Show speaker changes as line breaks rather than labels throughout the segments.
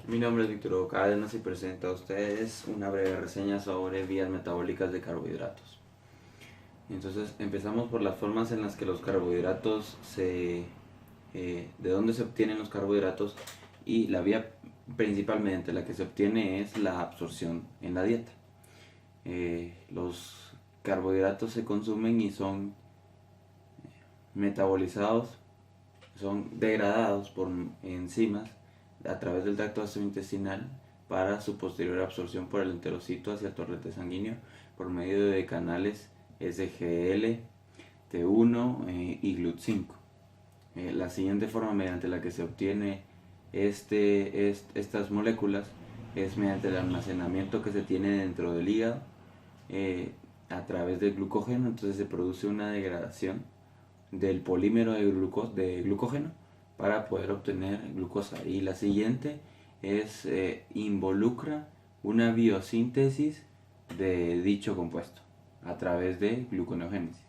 Mi nombre es Víctor Hugo Cárdenas y presento a ustedes una breve reseña sobre vías metabólicas de carbohidratos. Entonces empezamos por las formas en las que los carbohidratos de dónde se obtienen los carbohidratos, y la vía principal mediante la que se obtiene es la absorción en la dieta. Los carbohidratos se consumen y son metabolizados, son degradados por enzimas a través del tracto gastrointestinal para su posterior absorción por el enterocito hacia el torrente sanguíneo por medio de canales SGL, T1 y GLUT5. La siguiente forma mediante la que se obtiene estas moléculas es mediante el almacenamiento que se tiene dentro del hígado a través del glucógeno. Entonces se produce una degradación del polímero de glucógeno para poder obtener glucosa. Y la siguiente involucra una biosíntesis de dicho compuesto a través de gluconeogénesis.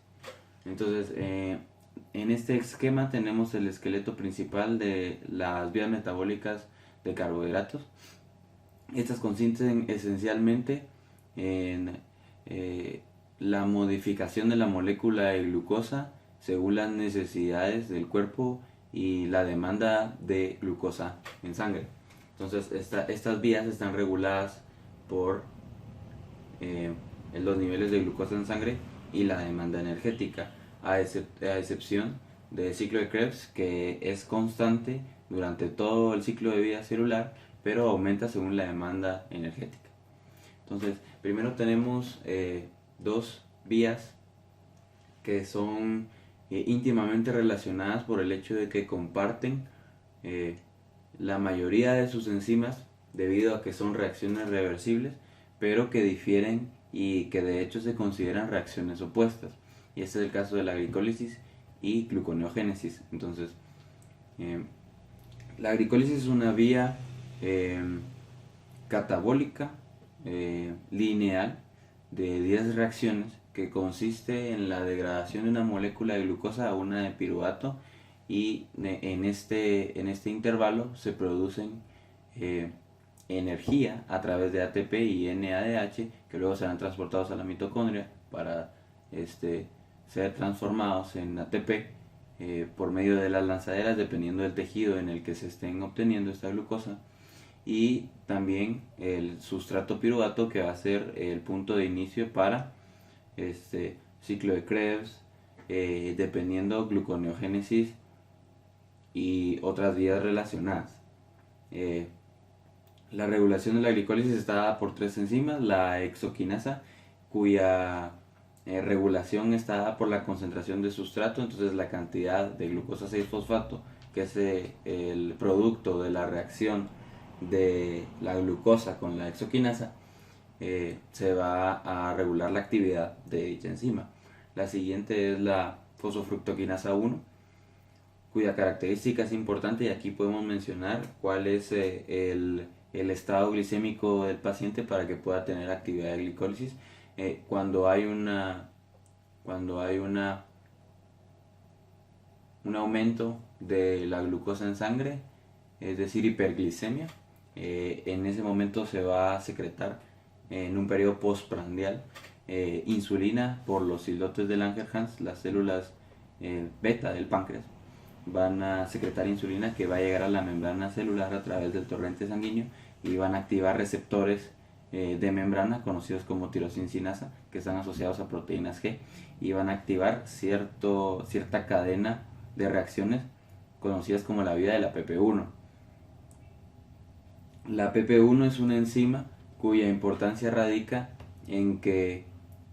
Entonces, en este esquema tenemos el esqueleto principal de las vías metabólicas de carbohidratos. Estas consisten esencialmente en la modificación de la molécula de glucosa según las necesidades del cuerpo y la demanda de glucosa en sangre. Entonces estas vías están reguladas por los niveles de glucosa en sangre y la demanda energética, a excepción del ciclo de Krebs, que es constante durante todo el ciclo de vida celular, pero aumenta según la demanda energética. Entonces, primero tenemos dos vías que son íntimamente relacionadas por el hecho de que comparten la mayoría de sus enzimas, debido a que son reacciones reversibles, pero que difieren y que de hecho se consideran reacciones opuestas. Y este es el caso de la glicólisis y gluconeogénesis. Entonces, la glicólisis es una vía catabólica lineal de 10 reacciones que consiste en la degradación de una molécula de glucosa a una de piruvato, y en este intervalo se producen energía a través de ATP y NADH, que luego serán transportados a la mitocondria para ser transformados en ATP por medio de las lanzaderas, dependiendo del tejido en el que se estén obteniendo esta glucosa, y también el sustrato piruvato, que va a ser el punto de inicio para ciclo de Krebs, dependiendo gluconeogénesis y otras vías relacionadas. La regulación de la glicólisis está dada por tres enzimas: la hexoquinasa, cuya regulación está dada por la concentración de sustrato. Entonces la cantidad de glucosa 6-fosfato, que es el producto de la reacción de la glucosa con la hexoquinasa, se va a regular la actividad de dicha enzima. La siguiente es la fosfofructoquinasa 1, cuya característica es importante, y aquí podemos mencionar cuál es el estado glicémico del paciente para que pueda tener actividad de glicólisis. Cuando hay un aumento de la glucosa en sangre, es decir, hiperglicemia, en ese momento se va a secretar en un periodo postprandial insulina por los islotes de Langerhans. Las células beta del páncreas van a secretar insulina, que va a llegar a la membrana celular a través del torrente sanguíneo, y van a activar receptores de membrana conocidos como tirosincinasa, que están asociados a proteínas G, y van a activar cierta cadena de reacciones conocidas como la vía de la PP1. La PP1 es una enzima cuya importancia radica en que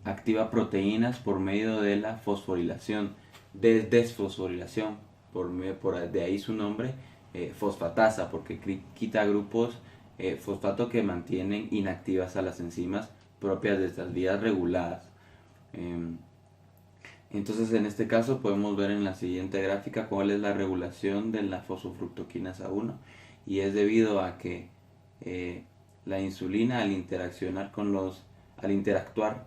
activa proteínas por medio de la fosforilación, desfosforilación, de ahí su nombre, fosfatasa, porque quita grupos fosfato que mantienen inactivas a las enzimas propias de estas vías reguladas. Entonces, en este caso podemos ver en la siguiente gráfica cuál es la regulación de la fosfofructoquinasa 1, y es debido a que la insulina, al interactuar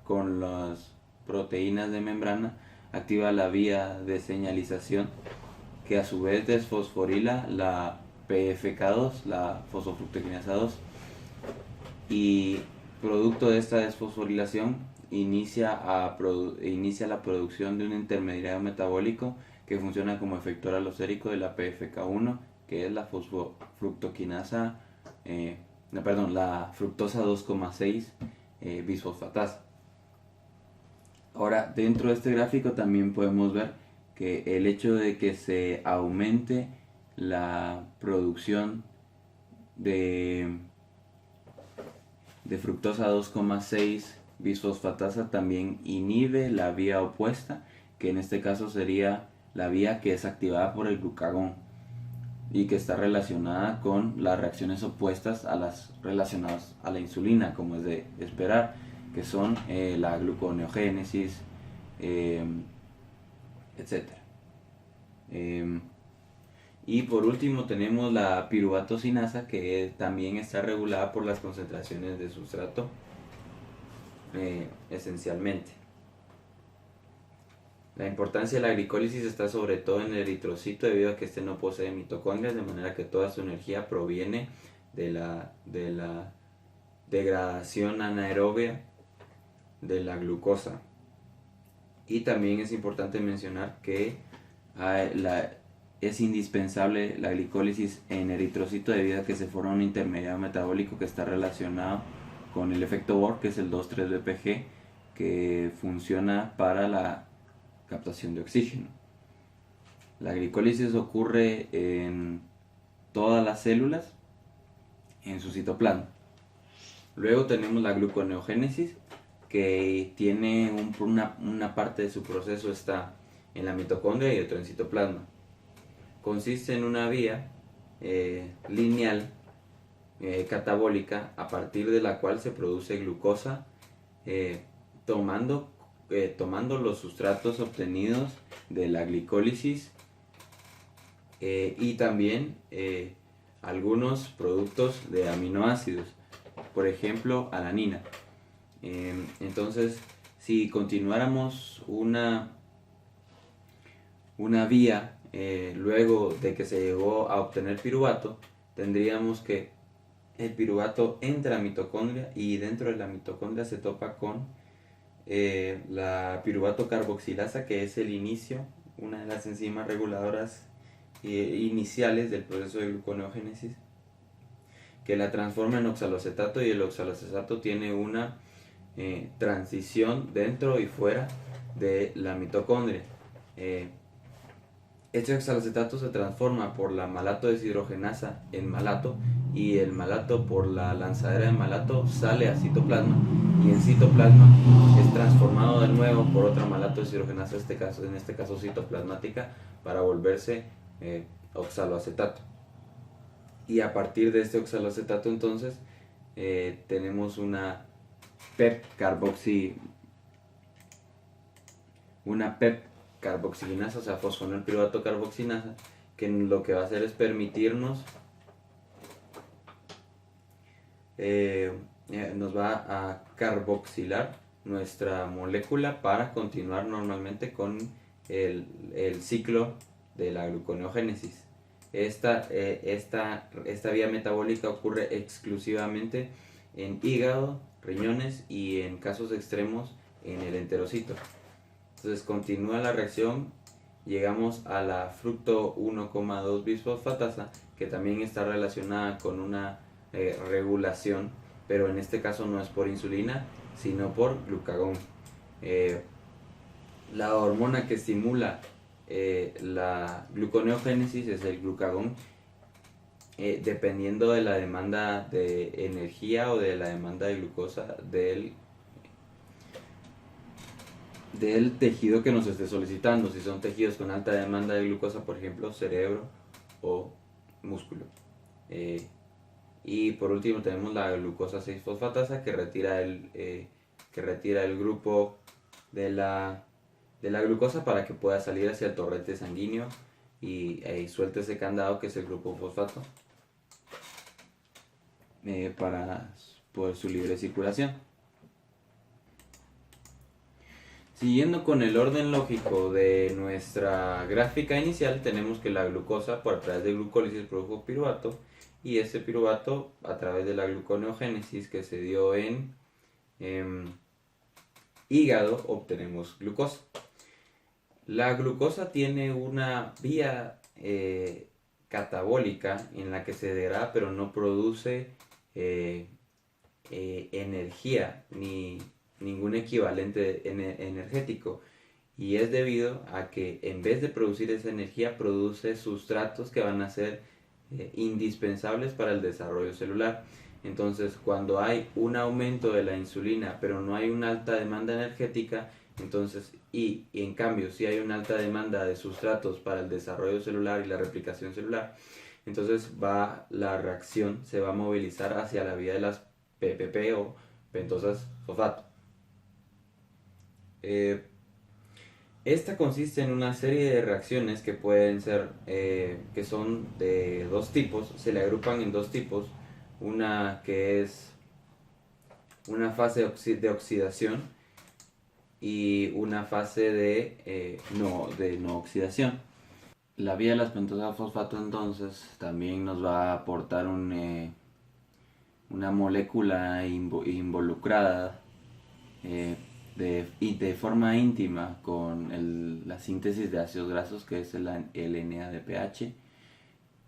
con las proteínas de membrana, activa la vía de señalización, que a su vez desfosforila la PFK2, la fosfofructoquinasa 2, y producto de esta desfosforilación inicia la producción de un intermediario metabólico que funciona como efector alostérico de la PFK1, que es la fosfofructoquinasa, no, perdón, la fructosa 2,6 bisfosfatasa. Ahora, dentro de este gráfico también podemos ver que el hecho de que se aumente la producción de fructosa 2,6 bisfosfatasa también inhibe la vía opuesta, que en este caso sería la vía que es activada por el glucagón y que está relacionada con las reacciones opuestas a las relacionadas a la insulina, como es de esperar, que son la gluconeogénesis, etc. Y por último tenemos la piruvatocinasa, que también está regulada por las concentraciones de sustrato, esencialmente. La importancia de la glicólisis está sobre todo en el eritrocito, debido a que este no posee mitocondrias, de manera que toda su energía proviene de la degradación anaerobia de la glucosa. Y también es importante mencionar que es indispensable la glicólisis en eritrocito, debido a que se forma un intermediario metabólico que está relacionado con el efecto Bohr, que es el 2,3-BPG, que funciona para la captación de oxígeno. La glicólisis ocurre en todas las células en su citoplasma. Luego tenemos la gluconeogénesis, que tiene una parte de su proceso está en la mitocondria y otra en citoplasma. Consiste en una vía lineal catabólica, a partir de la cual se produce glucosa, tomando los sustratos obtenidos de la glicólisis, y también algunos productos de aminoácidos, por ejemplo alanina. Entonces, si continuáramos una vía luego de que se llegó a obtener piruvato, tendríamos que el piruvato entra a mitocondria, y dentro de la mitocondria se topa con la piruvato carboxilasa, que es el inicio, una de las enzimas reguladoras iniciales del proceso de gluconeogénesis, que la transforma en oxaloacetato, y el oxaloacetato tiene una transición dentro y fuera de la mitocondria. Este oxaloacetato se transforma por la malato deshidrogenasa en malato, y el malato por la lanzadera de malato sale a citoplasma, y en citoplasma es transformado de nuevo por otra malato deshidrogenasa, en este caso citoplasmática, para volverse oxaloacetato. Y a partir de este oxaloacetato entonces tenemos una PEP carboxilinasa, o sea, fosfonilpiruvato carboxinasa, que lo que va a hacer es permitirnos, nos va a carboxilar nuestra molécula para continuar normalmente con el ciclo de la gluconeogénesis. Esta vía metabólica ocurre exclusivamente en hígado, riñones y, en casos extremos, en el enterocito. Entonces continúa la reacción, llegamos a la fructo 1,2 bisfosfatasa, que también está relacionada con una regulación, pero en este caso no es por insulina, sino por glucagón. La hormona que estimula la gluconeogénesis es el glucagón, dependiendo de la demanda de energía o de la demanda de glucosa del tejido que nos esté solicitando. Si son tejidos con alta demanda de glucosa, por ejemplo cerebro o músculo. Y por último tenemos la glucosa 6-fosfatasa, que retira el grupo de la glucosa para que pueda salir hacia el torrente sanguíneo y suelte ese candado, que es el grupo fosfato, para su libre circulación. Siguiendo con el orden lógico de nuestra gráfica inicial, tenemos que la glucosa por a través de glucólisis produjo piruvato y ese piruvato a través de la gluconeogénesis que se dio en em, hígado obtenemos glucosa. La glucosa tiene una vía catabólica en la que se degrada pero no produce eh, energía ni ningún equivalente energético, y es debido a que en vez de producir esa energía produce sustratos que van a ser indispensables para el desarrollo celular. Entonces, cuando hay un aumento de la insulina pero no hay una alta demanda energética, entonces y en cambio si hay una alta demanda de sustratos para el desarrollo celular y la replicación celular, entonces la reacción se va a movilizar hacia la vía de las PPP o pentosas fosfato. Esta consiste en una serie de reacciones que pueden ser, que son de dos tipos, se le agrupan en dos tipos, una que es una fase de oxidación y una fase de no oxidación. La vía de las pentosas fosfato entonces también nos va a aportar una molécula involucrada y de forma íntima con la síntesis de ácidos grasos, que es el NADPH,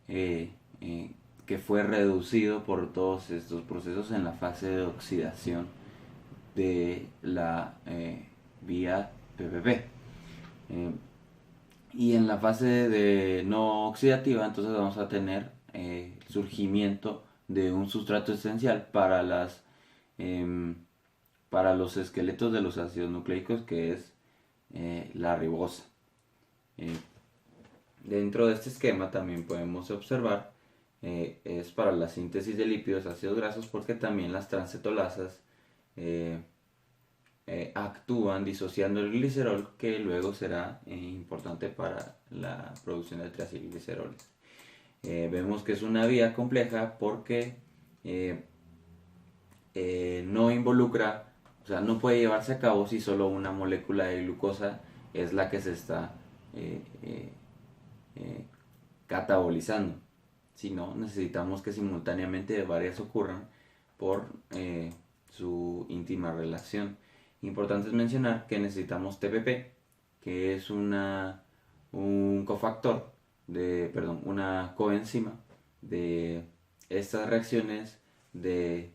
que fue reducido por todos estos procesos en la fase de oxidación de la vía PPP. Y en la fase de no oxidativa, entonces vamos a tener surgimiento de un sustrato esencial para los esqueletos de los ácidos nucleicos, que es la ribosa. Dentro de este esquema también podemos observar es para la síntesis de lípidos ácidos grasos, porque también las transcetolasas actúan disociando el glicerol, que luego será importante para la producción de triacilgliceroles. Vemos que es una vía compleja porque no involucra, o sea, no puede llevarse a cabo si solo una molécula de glucosa es la que se está catabolizando. Si no, necesitamos que simultáneamente varias ocurran por su íntima relación. Importante es mencionar que necesitamos TPP, que es un cofactor, una coenzima de estas reacciones de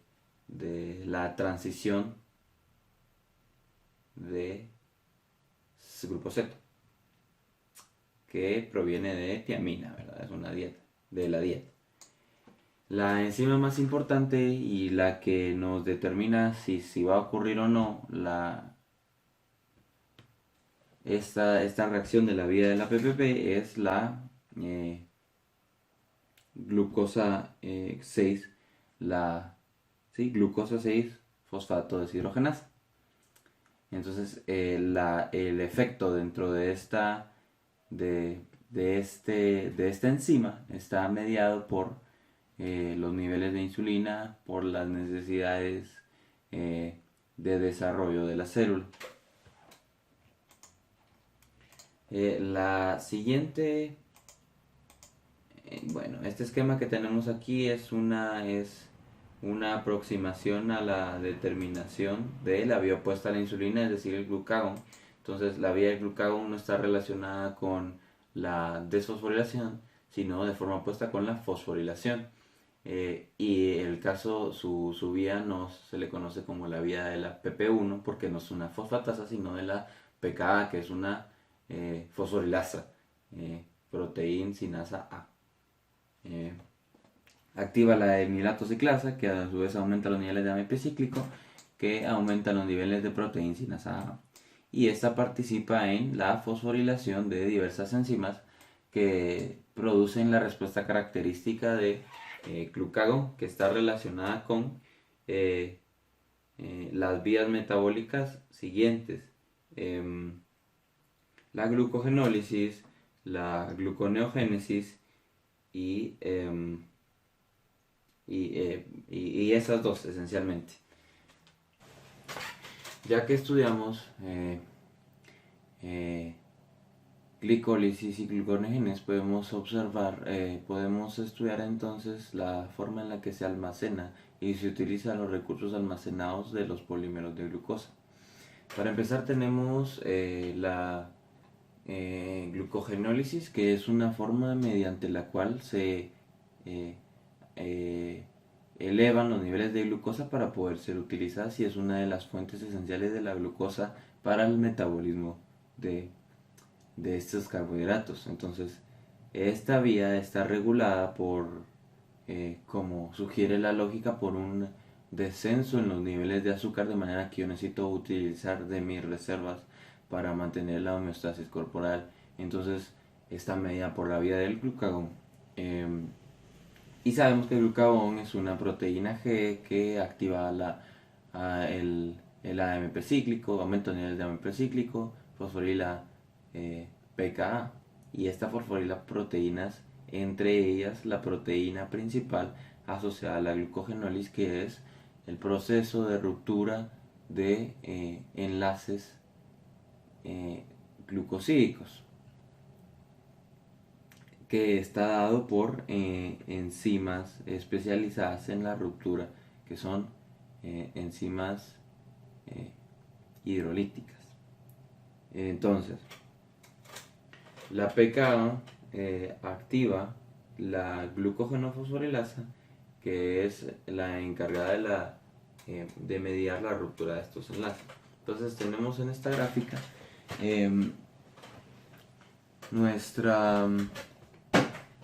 la transición de grupo Z, que proviene de tiamina, ¿verdad? Es una dieta, de la dieta. La enzima más importante y la que nos determina si va a ocurrir o no esta reacción de la vía de la PPP es la glucosa 6, glucosa 6 fosfato deshidrogenasa. Entonces el efecto dentro de esta enzima está mediado por los niveles de insulina, por las necesidades de desarrollo de la célula. La siguiente, este esquema que tenemos aquí es una aproximación a la determinación de la vía opuesta a la insulina, es decir, el glucagón. Entonces la vía del glucagón no está relacionada con la desfosforilación, sino de forma opuesta con la fosforilación. Y el caso, su vía se le conoce como la vía de la PP1, porque no es una fosfatasa, sino de la pKa, que es una fosforilasa, proteína sinasa A. Activa la emilato ciclasa, que a su vez aumenta los niveles de AMP cíclico, que aumenta los niveles de proteína sinasa A. Y esta participa en la fosforilación de diversas enzimas que producen la respuesta característica de glucagón, que está relacionada con las vías metabólicas siguientes: la glucogenólisis, la gluconeogénesis y esas dos esencialmente. Ya que estudiamos eh, glicólisis y gluconeogenes podemos estudiar entonces la forma en la que se almacena y se utilizan los recursos almacenados de los polímeros de glucosa. Para empezar tenemos la glucogenólisis, que es una forma mediante la cual se eh, eh, elevan los niveles de glucosa para poder ser utilizadas, y es una de las fuentes esenciales de la glucosa para el metabolismo de, de estos carbohidratos. Entonces, esta vía está regulada por, como sugiere la lógica, por un descenso en los niveles de azúcar, de manera que yo necesito utilizar de mis reservas para mantener la homeostasis corporal. Entonces, está medida por la vía del glucagón. Y sabemos que el glucagón es una proteína G que activa el AMP cíclico, aumenta el nivel de AMP cíclico, fosforila pKa. Y esta fosforila proteínas, entre ellas la proteína principal asociada a la glucogenólisis, que es el proceso de ruptura de enlaces glucosídicos, que está dado por enzimas especializadas en la ruptura, que son enzimas eh, hidrolíticas. Entonces, la pKa activa la glucogenofosforilasa, que es la encargada de mediar la ruptura de estos enlaces. Entonces tenemos en esta gráfica nuestra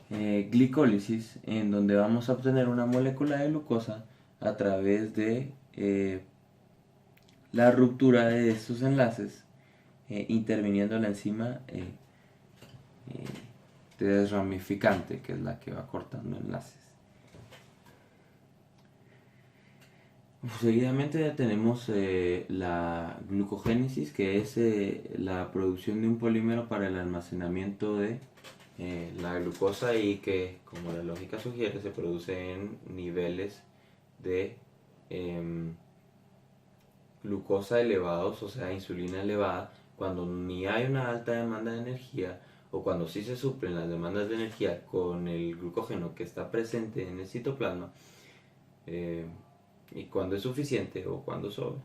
glicólisis, en donde vamos a obtener una molécula de glucosa a través de la ruptura de estos enlaces, interviniendo la enzima desramificante, que es la que va cortando enlaces. Seguidamente ya tenemos la glucogénesis, que es la producción de un polímero para el almacenamiento de la glucosa, y que, como la lógica sugiere, se produce en niveles de glucosa elevados, o sea, insulina elevada, cuando ni hay una alta demanda de energía, o cuando sí se suplen las demandas de energía con el glucógeno que está presente en el citoplasma, y cuando es suficiente o cuando sobra,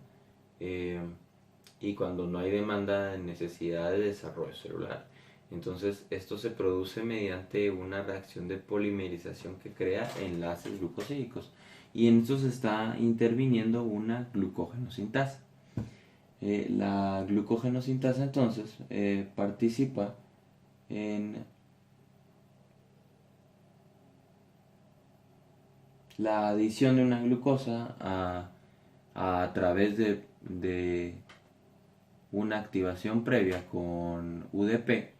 y cuando no hay demanda de necesidad de desarrollo celular. Entonces esto se produce mediante una reacción de polimerización que crea enlaces glucosídicos, y en esto se está interviniendo una glucogenosintasa. La glucogenosintasa entonces participa en la adición de una glucosa a través de una activación previa con UDP,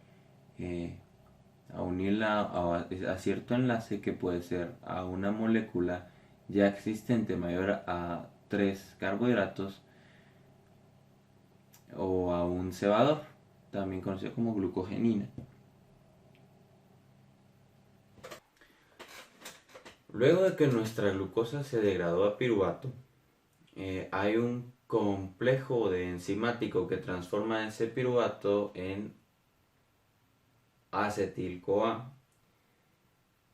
a unirla a cierto enlace, que puede ser a una molécula ya existente mayor a 3 carbohidratos, o a un cebador, también conocido como glucogenina. Luego de que nuestra glucosa se degradó a piruvato, hay un complejo de enzimático que transforma ese piruvato en acetil-CoA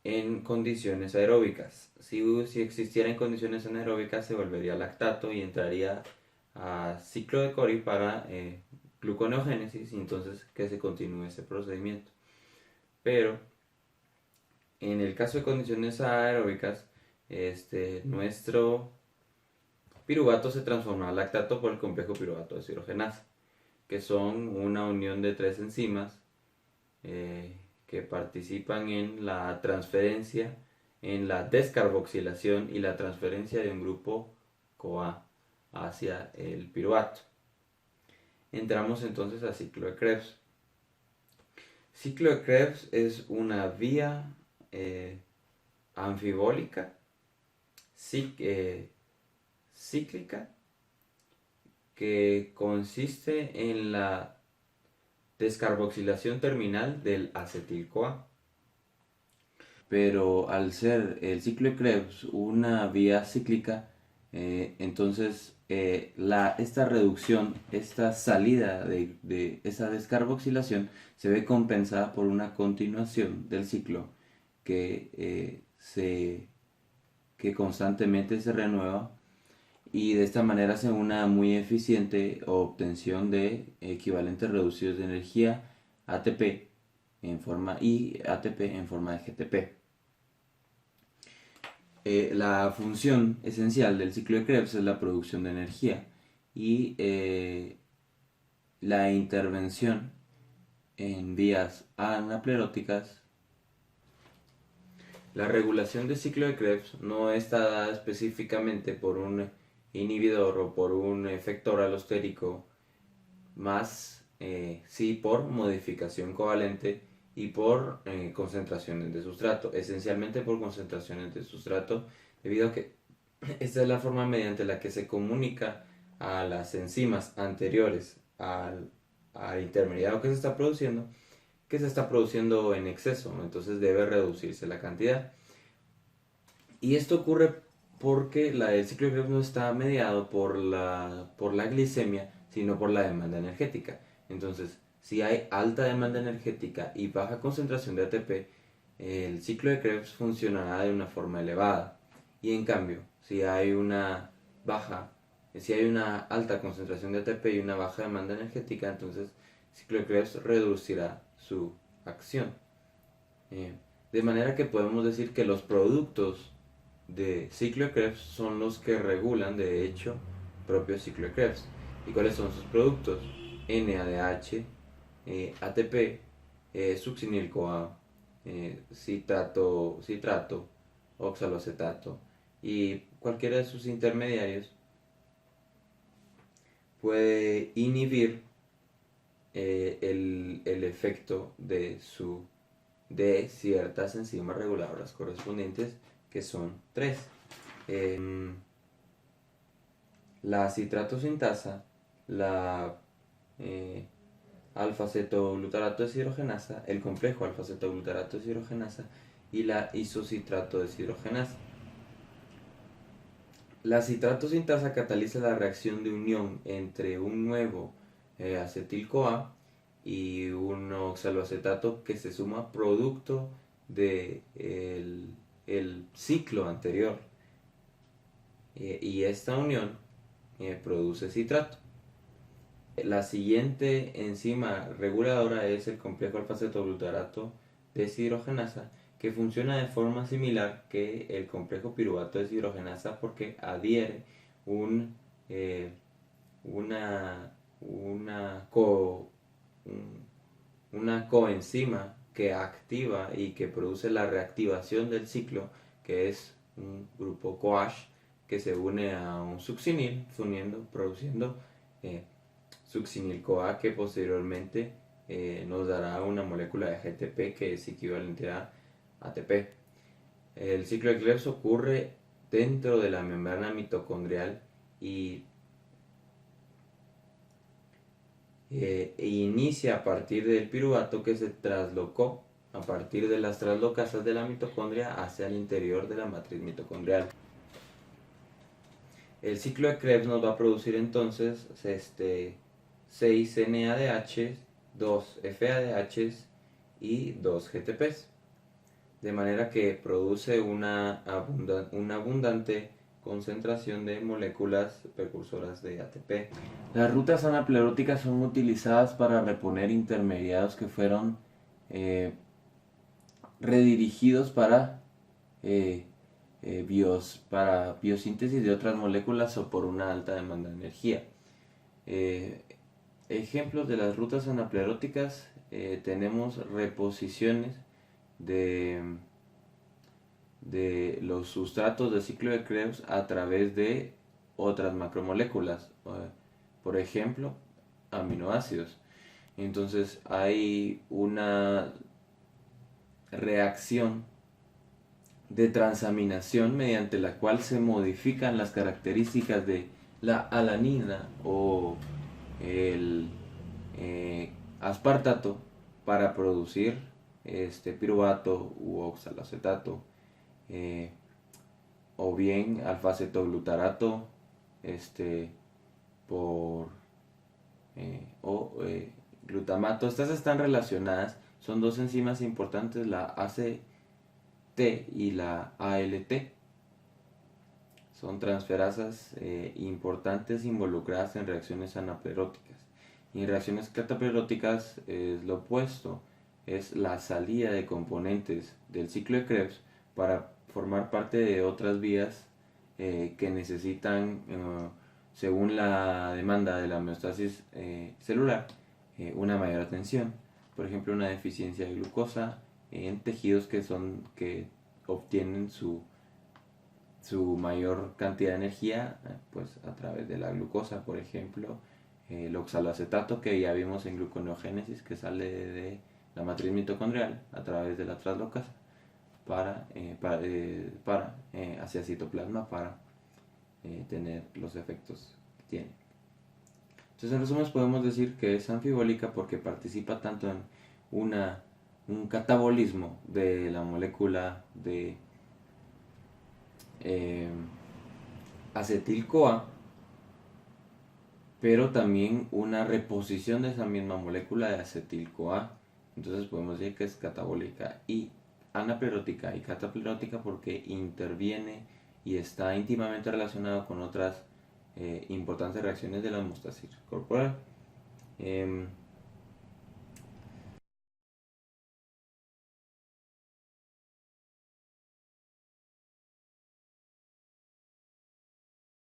en condiciones aeróbicas. Si existiera en condiciones anaeróbicas, se volvería lactato y entraría a ciclo de Cori para gluconeogénesis, y entonces que se continúe ese procedimiento. Pero en el caso de condiciones aeróbicas, nuestro piruvato se transforma a lactato por el complejo piruvato deshidrogenasa, que son una unión de 3 enzimas que participan en la transferencia, en la descarboxilación y la transferencia de un grupo CoA hacia el piruvato. Entramos entonces a ciclo de Krebs. Ciclo de Krebs es una vía anfibólica cíclica, que consiste en la descarboxilación terminal del acetil-CoA. Pero al ser el ciclo de Krebs una vía cíclica, entonces esta reducción, esta salida de esa descarboxilación se ve compensada por una continuación del ciclo que constantemente se renueva, y de esta manera hace una muy eficiente obtención de equivalentes reducidos de energía ATP y ATP en forma de GTP. La función esencial del ciclo de Krebs es la producción de energía y la intervención en vías anapleróticas. La regulación del ciclo de Krebs no está dada específicamente por un inhibidor o por un efector alostérico, más sí por modificación covalente y por concentraciones de sustrato, esencialmente por concentraciones de sustrato, debido a que esta es la forma mediante la que se comunica a las enzimas anteriores al intermediario que se está produciendo en exceso, entonces debe reducirse la cantidad. Y esto ocurre porque el ciclo de Krebs no está mediado por la glicemia, sino por la demanda energética. Entonces, si hay alta demanda energética y baja concentración de ATP, el ciclo de Krebs funcionará de una forma elevada. Y en cambio, si hay una alta concentración de ATP y una baja demanda energética, entonces el ciclo de Krebs reducirá su acción. De manera que podemos decir que los productos de ciclo de Krebs son los que regulan, de hecho, propio ciclo de Krebs. ¿Y cuáles son sus productos? NADH, ATP, succinil-CoA, citrato, oxaloacetato, y cualquiera de sus intermediarios puede inhibir el efecto de ciertas enzimas reguladoras correspondientes, que son tres. La citrato-sintasa, la alfa-cetoglutarato deshidrogenasa, el complejo alfa-cetoglutarato deshidrogenasa y la isocitrato deshidrogenasa. La citrato-sintasa cataliza la reacción de unión entre un nuevo acetil-CoA y un oxaloacetato que se suma producto de el ciclo anterior, y esta unión produce citrato. La siguiente enzima reguladora es el complejo alfa-cetoglutarato deshidrogenasa, que funciona de forma similar que el complejo piruvato deshidrogenasa porque adhiere una coenzima que activa y que produce la reactivación del ciclo, que es un grupo CoAsh que se une a un succinil, produciendo succinil-CoA, que posteriormente nos dará una molécula de GTP que es equivalente a ATP. El ciclo de Krebs ocurre dentro de la membrana mitocondrial y inicia a partir del piruvato que se traslocó a partir de las traslocasas de la mitocondria hacia el interior de la matriz mitocondrial. El ciclo de Krebs nos va a producir entonces 6 NADH, 2 FADH y 2 GTPs, de manera que produce una abundante concentración de moléculas precursoras de ATP. Las rutas anapleróticas son utilizadas para reponer intermediarios que fueron redirigidos para biosíntesis de otras moléculas o por una alta demanda de energía. Ejemplos de las rutas anapleróticas: tenemos reposiciones de los sustratos del ciclo de Krebs a través de otras macromoléculas, por ejemplo, aminoácidos. Entonces hay una reacción de transaminación mediante la cual se modifican las características de la alanina o el aspartato para producir piruvato u oxaloacetato, o bien alfa-cetoglutarato por glutamato. Estas están relacionadas, son dos enzimas importantes, la ACT y la ALT. Son transferasas importantes involucradas en reacciones anapleróticas. Y en reacciones catapleróticas es lo opuesto, es la salida de componentes del ciclo de Krebs para formar parte de otras vías que necesitan, según la demanda de la homeostasis celular, una mayor atención. Por ejemplo, una deficiencia de glucosa en tejidos que obtienen su mayor cantidad de energía pues a través de la glucosa, por ejemplo, el oxaloacetato que ya vimos en gluconeogénesis, que sale de la matriz mitocondrial a través de la traslocasa hacia citoplasma para tener los efectos que tiene. Entonces, en resumen, podemos decir que es anfibólica porque participa tanto en un catabolismo de la molécula de acetil-CoA, pero también una reposición de esa misma molécula de acetil-CoA. Entonces podemos decir que es catabólica y anaplerótica y cataplerótica porque interviene y está íntimamente relacionado con otras importantes reacciones de la homeostasis corporal.